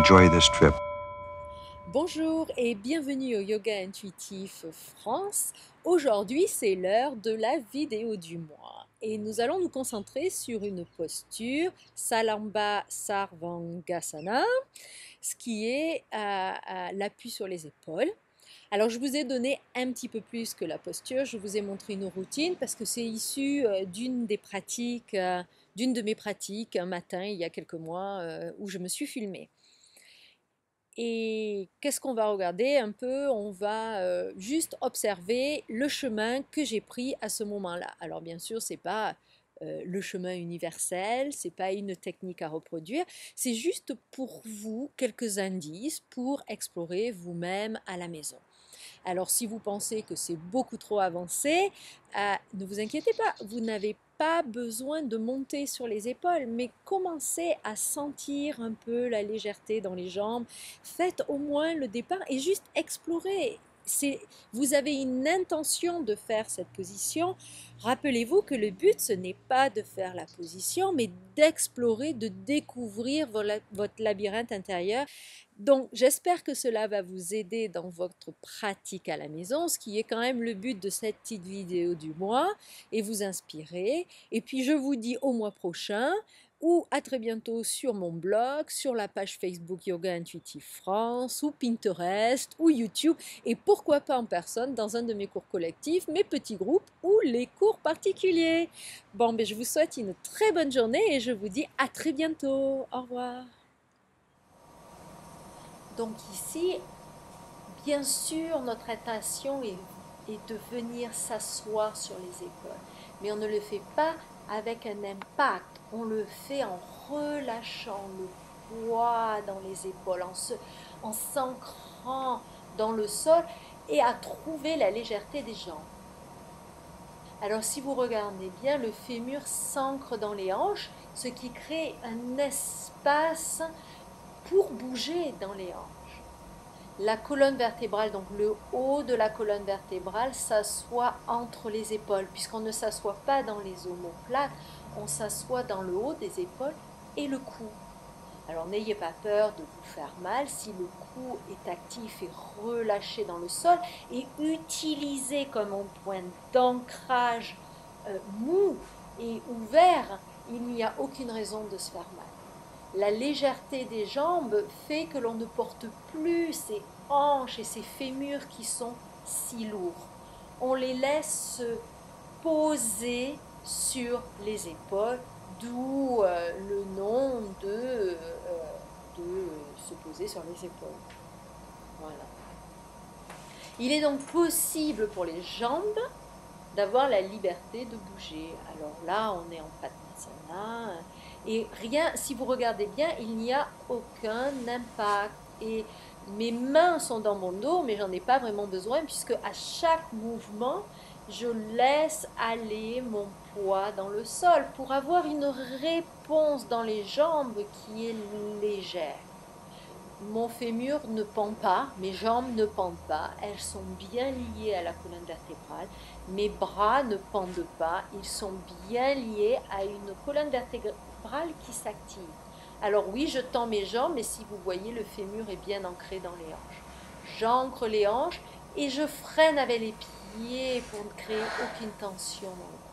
enjoy this trip. Bonjour et bienvenue au Yoga Intuitif France. Aujourd'hui, c'est l'heure de la vidéo du mois et nous allons nous concentrer sur une posture Salamba Sarvangasana, ce qui est l'appui sur les épaules. Alors, je vous ai donné un petit peu plus que la posture, je vous ai montré une routine parce que c'est issu d'une de mes pratiques un matin il y a quelques mois où je me suis filmée. Et qu'est-ce qu'on va regarder un peu? On va juste observer le chemin que j'ai pris à ce moment-là. Alors bien sûr, c'est pas le chemin universel, c'est pas une technique à reproduire, c'est juste pour vous quelques indices pour explorer vous-même à la maison. Alors si vous pensez que c'est beaucoup trop avancé, ne vous inquiétez pas, vous n'avez pas besoin de monter sur les épaules, mais commencez à sentir un peu la légèreté dans les jambes. Faites au moins le départ et juste explorez. Vous avez une intention de faire cette position. Rappelez-vous que le but, ce n'est pas de faire la position, mais d'explorer, de découvrir votre labyrinthe intérieur. Donc, j'espère que cela va vous aider dans votre pratique à la maison, ce qui est quand même le but de cette petite vidéo du mois, et vous inspirer. Et puis, je vous dis au mois prochain, ou à très bientôt sur mon blog, sur la page Facebook Yoga Intuitif France, ou Pinterest, ou YouTube, et pourquoi pas en personne dans un de mes cours collectifs, mes petits groupes ou les cours particuliers. Bon, ben, je vous souhaite une très bonne journée et je vous dis à très bientôt. Au revoir. Donc ici, bien sûr, notre intention est de venir s'asseoir sur les épaules, mais on ne le fait pas avec un impact, on le fait en relâchant le poids dans les épaules, en s'ancrant dans le sol et à trouver la légèreté des jambes. Alors si vous regardez bien, le fémur s'ancre dans les hanches, ce qui crée un espace pour bouger dans les hanches. La colonne vertébrale, donc le haut de la colonne vertébrale, s'assoit entre les épaules, puisqu'on ne s'assoit pas dans les omoplates, on s'assoit dans le haut des épaules et le cou. Alors n'ayez pas peur de vous faire mal si le cou est actif et relâché dans le sol, et utilisé comme un point d'ancrage mou et ouvert, il n'y a aucune raison de se faire mal. La légèreté des jambes fait que l'on ne porte plus ces hanches et ces fémurs qui sont si lourds. On les laisse se poser sur les épaules, d'où le nom de se poser sur les épaules. Voilà. Il est donc possible pour les jambes d'avoir la liberté de bouger. Alors là, on est en Padmasana. Et rien, si vous regardez bien, il n'y a aucun impact. Et mes mains sont dans mon dos, mais j'en ai pas vraiment besoin puisque à chaque mouvement, je laisse aller mon poids dans le sol pour avoir une réponse dans les jambes qui est légère. Mon fémur ne pend pas, mes jambes ne pendent pas, elles sont bien liées à la colonne vertébrale. Mes bras ne pendent pas, ils sont bien liés à une colonne vertébrale qui s'active. Alors oui, je tends mes jambes, mais si vous voyez, le fémur est bien ancré dans les hanches. J'ancre les hanches et je freine avec les pieds pour ne créer aucune tension dans le corps.